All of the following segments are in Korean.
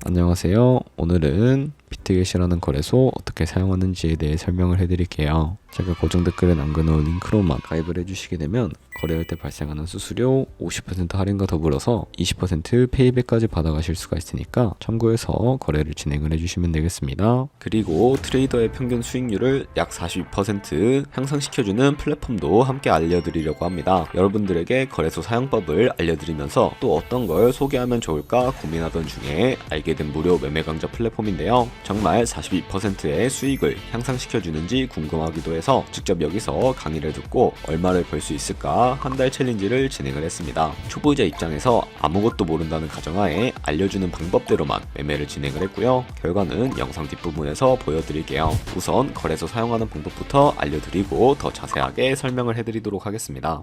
안녕하세요. 오늘은 비트겟이라는 거래소 어떻게 사용하는지에 대해 설명을 해드릴게요. 제가 고정 댓글에 남겨놓은 링크로만 가입을 해주시게 되면 거래할 때 발생하는 수수료 50% 할인과 더불어서 20% 페이백까지 받아가실 수가 있으니까 참고해서 거래를 진행을 해주시면 되겠습니다. 그리고 트레이더의 평균 수익률을 약 42% 향상시켜주는 플랫폼도 함께 알려드리려고 합니다. 여러분들에게 거래소 사용법을 알려드리면서 또 어떤 걸 소개하면 좋을까 고민하던 중에 알게 된 무료 매매 강좌 플랫폼인데요. 정말 42%의 수익을 향상시켜주는지 궁금하기도 해서 직접 여기서 강의를 듣고 얼마를 벌 수 있을까 한 달 챌린지를 진행을 했습니다. 초보자 입장에서 아무것도 모른다는 가정하에 알려주는 방법대로만 매매를 진행을 했고요. 결과는 영상 뒷부분에서 보여드릴게요. 우선 거래소 사용하는 방법부터 알려드리고 더 자세하게 설명을 해드리도록 하겠습니다.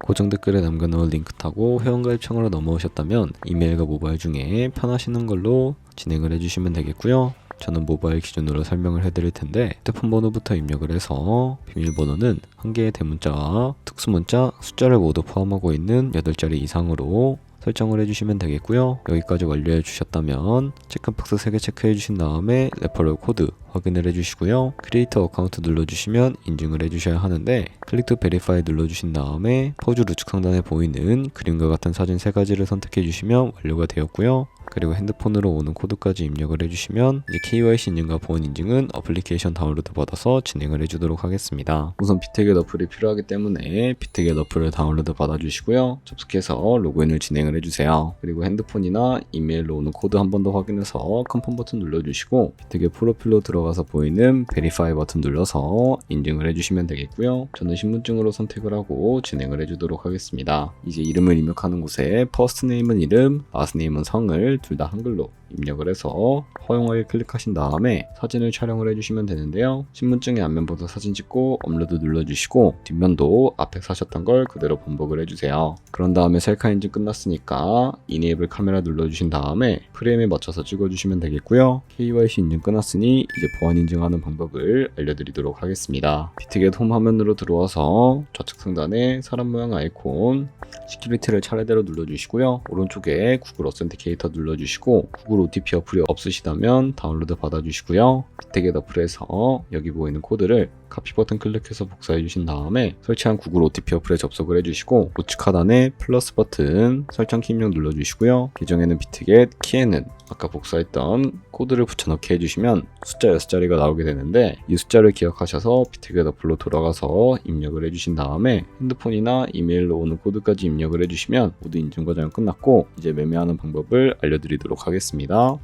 고정 댓글에 남겨놓은 링크 타고 회원가입창으로 넘어오셨다면 이메일과 모바일 중에 편하시는 걸로 진행을 해주시면 되겠고요. 저는 모바일 기준으로 설명을 해드릴 텐데 휴대폰 번호부터 입력을 해서 비밀번호는 한 개의 대문자와 특수문자, 숫자를 모두 포함하고 있는 8자리 이상으로 설정을 해주시면 되겠고요. 여기까지 완료해 주셨다면 체크박스 3개 체크해 주신 다음에 레퍼럴 코드 확인을 해주시고요. 크리에이터 어카운트 눌러주시면 인증을 해주셔야 하는데 클릭 투 베리파이 눌러주신 다음에 포즈 우측 상단에 보이는 그림과 같은 사진 3가지를 선택해 주시면 완료가 되었고요. 그리고 핸드폰으로 오는 코드까지 입력을 해주시면 이제 KYC 인증과 보안 인증은 어플리케이션 다운로드 받아서 진행을 해주도록 하겠습니다. 우선 비트겟 어플이 필요하기 때문에 비트겟 어플을 다운로드 받아주시고요. 접속해서 로그인을 진행을 해주세요. 그리고 핸드폰이나 이메일로 오는 코드 한 번 더 확인해서 컨펌 버튼 눌러주시고 비트겟 프로필로 들어가서 보이는 베리파이 버튼 눌러서 인증을 해주시면 되겠고요. 저는 신분증으로 선택을 하고 진행을 해주도록 하겠습니다. 이제 이름을 입력하는 곳에 퍼스트 네임은 이름, 라스트 네임은 성을 둘 다 한글로 입력을 해서 허용하게 클릭하신 다음에 사진을 촬영을 해주시면 되는데요. 신분증의 앞면부터 사진 찍고 업로드 눌러주시고 뒷면도 앞에 사셨던 걸 그대로 반복을 해주세요. 그런 다음에 셀카 인증 끝났으니까 이네이블 카메라 눌러주신 다음에 프레임에 맞춰서 찍어주시면 되겠고요. KYC 인증 끝났으니 이제 보안 인증하는 방법을 알려드리도록 하겠습니다. 비트겟 홈 화면으로 들어와서 좌측 상단에 사람 모양 아이콘 시큐리티를 차례대로 눌러주시고요. 오른쪽에 구글 어센티케이터 눌러주시고 구글 OTP 어플이 없으시다면 다운로드 받아주시고요. 비트겟 어플에서 여기 보이는 코드를 카피 버튼 클릭해서 복사해 주신 다음에 설치한 구글 OTP 어플에 접속을 해주시고 우측 하단에 플러스 버튼 설정키 입력 눌러주시고요. 계정에는 비트겟, 키에는 아까 복사했던 코드를 붙여넣기 해주시면 숫자 6자리가 나오게 되는데 이 숫자를 기억하셔서 비트겟 어플로 돌아가서 입력을 해주신 다음에 핸드폰이나 이메일로 오는 코드까지 입력을 해주시면 모두 인증 과정이 끝났고 이제 매매하는 방법을 알려드리도록 하겠습니다.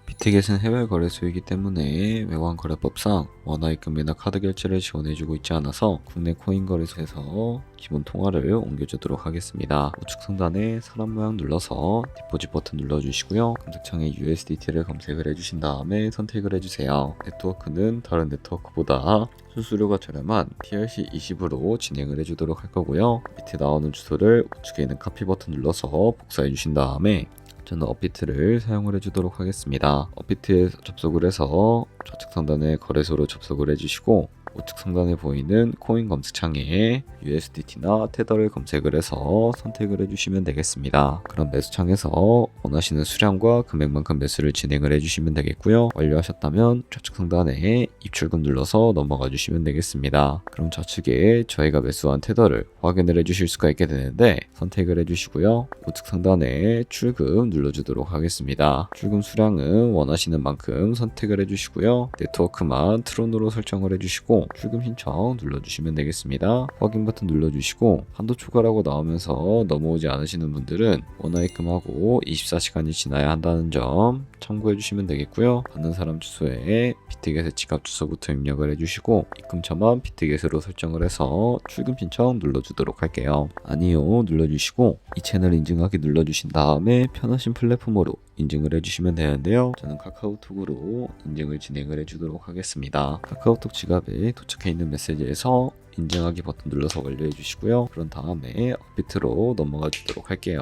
비트겟은 해외 거래소이기 때문에 외환 거래법상 원화 입금이나 카드 결제를 지원해주고 있지 않아서 국내 코인 거래소에서 기본 통화를 옮겨주도록 하겠습니다. 우측 상단에 사람 모양 눌러서 디포짓 버튼 눌러주시고요. 검색창에 USDT를 검색을 해주신 다음에 선택을 해주세요. 네트워크는 다른 네트워크보다 수수료가 저렴한 TRC20으로 진행을 해주도록 할 거고요. 밑에 나오는 주소를 우측에 있는 카피 버튼 눌러서 복사해 주신 다음에 저는 업비트를 사용을 해주도록 하겠습니다. 업비트에 접속을 해서 좌측 상단에 거래소로 접속을 해주시고 우측 상단에 보이는 코인 검색창에 USDT나 테더를 검색을 해서 선택을 해주시면 되겠습니다. 그럼 매수창에서 원하시는 수량과 금액만큼 매수를 진행을 해주시면 되겠고요. 완료하셨다면 좌측 상단에 입출금 눌러서 넘어가 주시면 되겠습니다. 그럼 좌측에 저희가 매수한 테더를 확인을 해주실 수가 있게 되는데 선택을 해주시고요. 우측 상단에 출금 눌러주도록 하겠습니다. 출금 수량은 원하시는 만큼 선택을 해주시고요. 네트워크만 트론으로 설정을 해주시고 출금 신청 눌러주시면 되겠습니다. 확인 버튼 눌러주시고 한도 초과라고 나오면서 넘어오지 않으시는 분들은 원화 입금하고 24시간이 지나야 한다는 점 참고해 주시면 되겠고요. 받는 사람 주소에 비트겟의 지갑 주소부터 입력을 해주시고 입금처만 비트겟으로 설정을 해서 출금 신청 눌러주도록 할게요. 아니요 눌러주시고 이 채널 인증하기 눌러주신 다음에 편하신 플랫폼으로 인증을 해주시면 되는데요. 저는 카카오톡으로 인증을 진행을 해주도록 하겠습니다. 카카오톡 지갑에 도착해 있는 메시지에서 인증하기 버튼 눌러서 완료해 주시고요. 그런 다음에 업비트로 넘어가 주도록 할게요.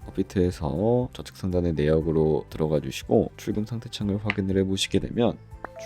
업비트에서 좌측 상단의 내역으로 들어가 주시고 출금 상태 창을 확인을 해 보시게 되면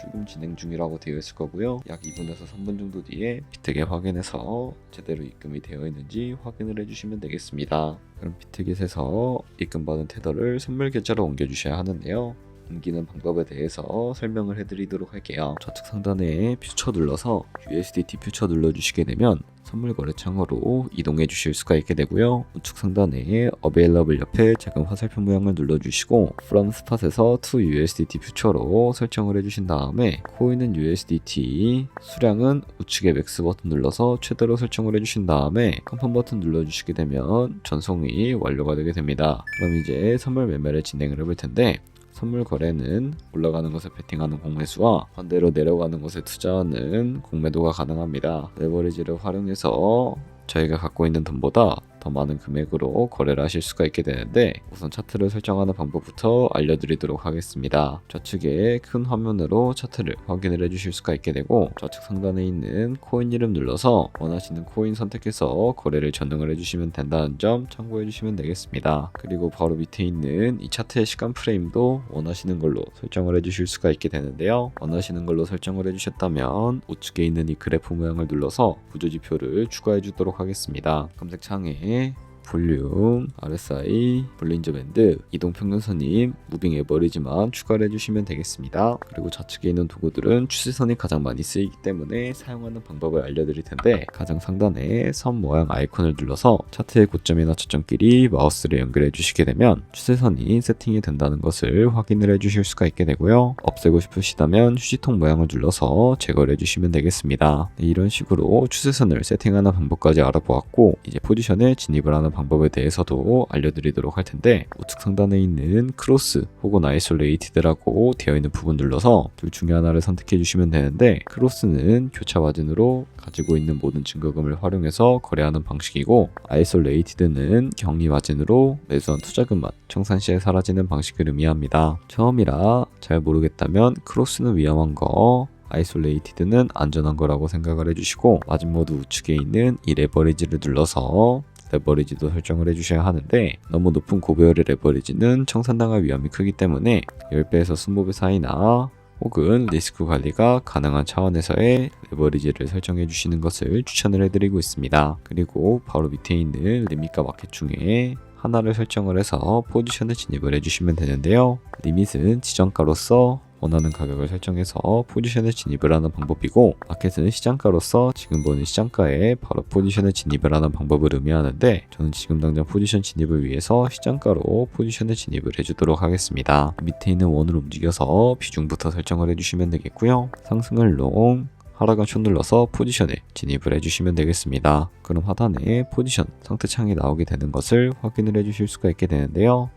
지금 진행 중이라고 되어 있을 거고요. 약 2분에서 3분 정도 뒤에 비트게 확인해서 제대로 입금이 되어 있는지 확인을 해주시면 되겠습니다. 그럼 비트겟에서 입금받은 테더를 선물 계좌로 옮겨주셔야 하는데요. 옮기는 방법에 대해서 설명을 해드리도록 할게요. 좌측 상단에 퓨처 눌러서 USDT 퓨처 눌러주시게 되면 선물 거래창으로 이동해 주실 수가 있게 되고요. 우측 상단에 Available 옆에 작은 화살표 모양을 눌러주시고 From Spot에서 to USDT 퓨처로 설정을 해주신 다음에 코인은 USDT, 수량은 우측에 맥스 버튼 눌러서 최대로 설정을 해주신 다음에 컨펌 버튼 눌러주시게 되면 전송이 완료가 되게 됩니다. 그럼 이제 선물 매매를 진행을 해볼 텐데 선물 거래는 올라가는 것에 베팅하는 공매수와 반대로 내려가는 것에 투자하는 공매도가 가능합니다. 레버리지를 활용해서 저희가 갖고 있는 돈보다 더 많은 금액으로 거래를 하실 수가 있게 되는데 우선 차트를 설정하는 방법부터 알려드리도록 하겠습니다. 좌측에 큰 화면으로 차트를 확인을 해주실 수가 있게 되고 좌측 상단에 있는 코인 이름 눌러서 원하시는 코인 선택해서 거래를 전등을 해주시면 된다는 점 참고해 주시면 되겠습니다. 그리고 바로 밑에 있는 이 차트의 시간 프레임도 원하시는 걸로 설정을 해주실 수가 있게 되는데요. 원하시는 걸로 설정을 해주셨다면 우측에 있는 이 그래프 모양을 눌러서 구조지표를 추가해 주도록 하겠습니다. 검색창에 볼륨, RSI, 볼린저 밴드, 이동평균선임, 무빙 에버리지만 추가를 해주시면 되겠습니다. 그리고 좌측에 있는 도구들은 추세선이 가장 많이 쓰이기 때문에 사용하는 방법을 알려드릴 텐데 가장 상단에 선 모양 아이콘을 눌러서 차트의 고점이나 저점끼리 마우스를 연결해 주시게 되면 추세선이 세팅이 된다는 것을 확인을 해주실 수가 있게 되고요. 없애고 싶으시다면 휴지통 모양을 눌러서 제거를 해주시면 되겠습니다. 네, 이런 식으로 추세선을 세팅하는 방법까지 알아보았고 이제 포지션에 진입을 하는 방법에 대해서도 알려드리도록 할 텐데 우측 상단에 있는 크로스 혹은 아이솔레이티드라고 되어 있는 부분 눌러서 둘 중에 하나를 선택해 주시면 되는데 크로스는 교차 마진으로 가지고 있는 모든 증거금을 활용해서 거래하는 방식이고 아이솔레이티드는 격리 마진으로 매수한 투자금만 청산 시에 사라지는 방식을 의미합니다. 처음이라 잘 모르겠다면 크로스는 위험한 거 아이솔레이티드는 안전한 거라고 생각을 해주시고 마진 모드 우측에 있는 이 레버리지를 눌러서 레버리지도 설정을 해주셔야 하는데 너무 높은 고배열의 레버리지는 청산당할 위험이 크기 때문에 10배에서 20배 사이나 혹은 리스크 관리가 가능한 차원에서의 레버리지를 설정해 주시는 것을 추천을 해드리고 있습니다. 그리고 바로 밑에 있는 리밋과 마켓 중에 하나를 설정을 해서 포지션에 진입을 해주시면 되는데요. 리밋은 지정가로서 원하는 가격을 설정해서 포지션에 진입을 하는 방법이고 마켓은 시장가로서 지금 보는 시장가에 바로 포지션에 진입을 하는 방법을 의미하는데 저는 지금 당장 포지션 진입을 위해서 시장가로 포지션에 진입을 해주도록 하겠습니다. 밑에 있는 원을 움직여서 비중부터 설정을 해주시면 되겠고요. 상승을 롱, 하락은 숏 눌러서 포지션에 진입을 해주시면 되겠습니다. 그럼 하단에 포지션 상태창이 나오게 되는 것을 확인을 해주실 수가 있게 되는데요.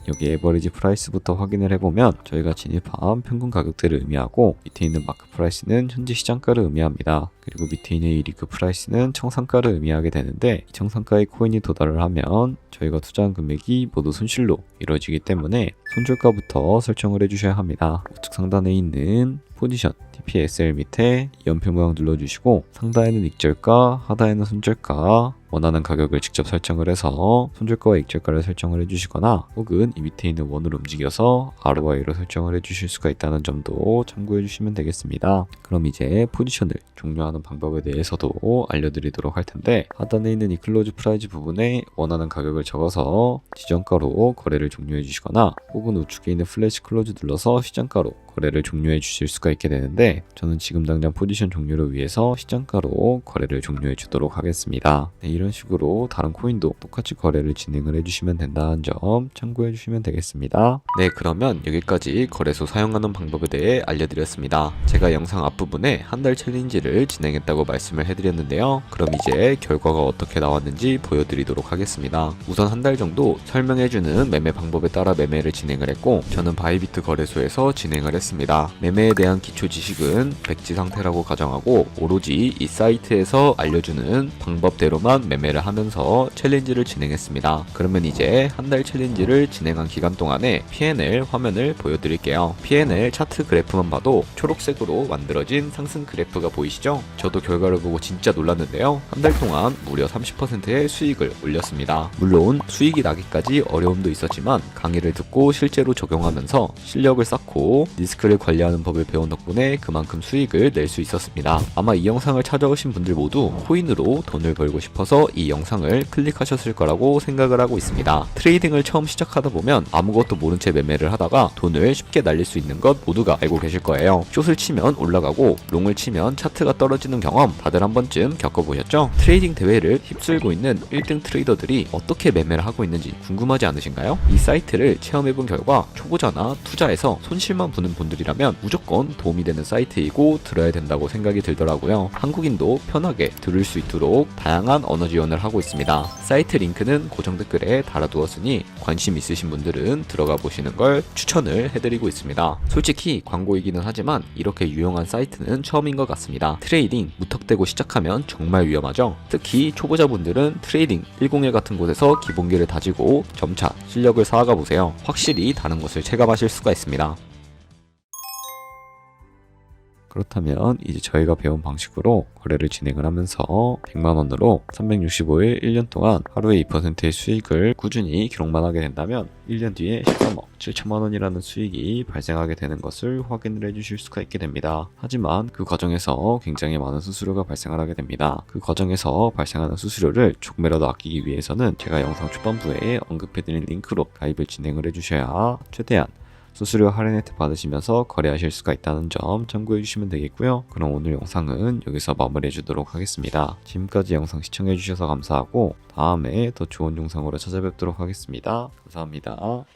여기 에버리지 프라이스부터 확인을 해보면 저희가 진입한 평균 가격대를 의미하고 밑에 있는 마크 프라이스는 현재 시장가를 의미합니다. 그리고 밑에 있는 이 리그 프라이스는 청산가를 의미하게 되는데 이 청산가의 코인이 도달을 하면 저희가 투자한 금액이 모두 손실로 이루어지기 때문에 손절가부터 설정을 해주셔야 합니다. 우측 상단에 있는 포지션 TPSL 밑에 연표 모양 눌러주시고 상단에는 익절가, 하단에는 손절가 원하는 가격을 직접 설정을 해서 손절가와 익절가를 설정을 해주시거나 혹은 이 밑에 있는 원을 움직여서 ROI로 설정을 해주실 수가 있다는 점도 참고해 주시면 되겠습니다. 그럼 이제 포지션을 종료하는 방법에 대해서도 알려드리도록 할 텐데 하단에 있는 이 클로즈 프라이즈 부분에 원하는 가격을 적어서 지정가로 거래를 종료해 주시거나 혹은 우측에 있는 플래시 클로즈 눌러서 시장가로 거래를 종료해 주실 수가 있게 되는데 저는 지금 당장 포지션 종료를 위해서 시장가로 거래를 종료해 주도록 하겠습니다. 네, 이런 식으로 다른 코인도 똑같이 거래를 진행을 해주시면 된다는 점 참고해 주시면 되겠습니다. 네, 그러면 여기까지 거래소 사용하는 방법에 대해 알려드렸습니다. 제가 영상 앞부분에 한 달 챌린지를 진행했다고 말씀을 해드렸는데요. 그럼 이제 결과가 어떻게 나왔는지 보여드리도록 하겠습니다. 우선 한 달 정도 설명해주는 매매 방법에 따라 매매를 진행을 했고 저는 바이비트 거래소에서 진행을 했습니다. 매매에 대한 기초 지식은 백지 상태라고 가정하고 오로지 이 사이트에서 알려주는 방법대로만 매매를 하면서 챌린지를 진행했습니다. 그러면 이제 한 달 챌린지를 진행한 기간 동안에 P&L 화면을 보여드릴게요. P&L 차트 그래프만 봐도 초록색으로 만들어진 상승 그래프가 보이시죠? 저도 결과를 보고 진짜 놀랐는데요. 한 달 동안 무려 30%의 수익을 올렸습니다. 물론 수익이 나기까지 어려움도 있었지만 강의를 듣고 실제로 적용하면서 실력을 쌓고 리스크를 관리하는 법을 배운 덕분에 그만큼 수익을 낼 수 있었습니다. 아마 이 영상을 찾아오신 분들 모두 코인으로 돈을 벌고 싶어서 이 영상을 클릭하셨을 거라고 생각을 하고 있습니다. 트레이딩을 처음 시작하다 보면 아무것도 모른 채 매매를 하다가 돈을 쉽게 날릴 수 있는 것 모두가 알고 계실 거예요. 숏을 치면 올라가고 롱을 치면 차트가 떨어지는 경험 다들 한 번쯤 겪어보셨죠? 트레이딩 대회를 휩쓸고 있는 1등 트레이더들이 어떻게 매매를 하고 있는지 궁금하지 않으신가요? 이 사이트를 체험해본 결과 초보자나 투자해서 손실만 보는 분들이라면 무조건 도움이 되는 사이트이고 들어야 된다고 생각이 들더라고요. 한국인도 편하게 들을 수 있도록 다양한 언어 지원을 하고 있습니다. 사이트 링크는 고정 댓글에 달아두었으니 관심 있으신 분들은 들어가 보시는 걸 추천을 해드리고 있습니다. 솔직히 광고이기는 하지만 이렇게 유용한 사이트는 처음인 것 같습니다. 트레이딩 무턱대고 시작하면 정말 위험하죠. 특히 초보자분들은 트레이딩 101 같은 곳에서 기본기를 다지고 점차 실력을 쌓아가 보세요. 확실히 다른 것을 체감하실 수가 있습니다. 그렇다면 이제 저희가 배운 방식으로 거래를 진행을 하면서 100만원으로 365일 1년 동안 하루에 2%의 수익을 꾸준히 기록만 하게 된다면 1년 뒤에 13억 7천만원이라는 수익이 발생하게 되는 것을 확인을 해주실 수가 있게 됩니다. 하지만 그 과정에서 굉장히 많은 수수료가 발생을 하게 됩니다. 그 과정에서 발생하는 수수료를 조금이라도 아끼기 위해서는 제가 영상 초반부에 언급해드린 링크로 가입을 진행을 해주셔야 최대한 수수료 할인 혜택 받으시면서 거래하실 수가 있다는 점 참고해 주시면 되겠고요. 그럼 오늘 영상은 여기서 마무리해 주도록 하겠습니다. 지금까지 영상 시청해 주셔서 감사하고 다음에 더 좋은 영상으로 찾아뵙도록 하겠습니다. 감사합니다.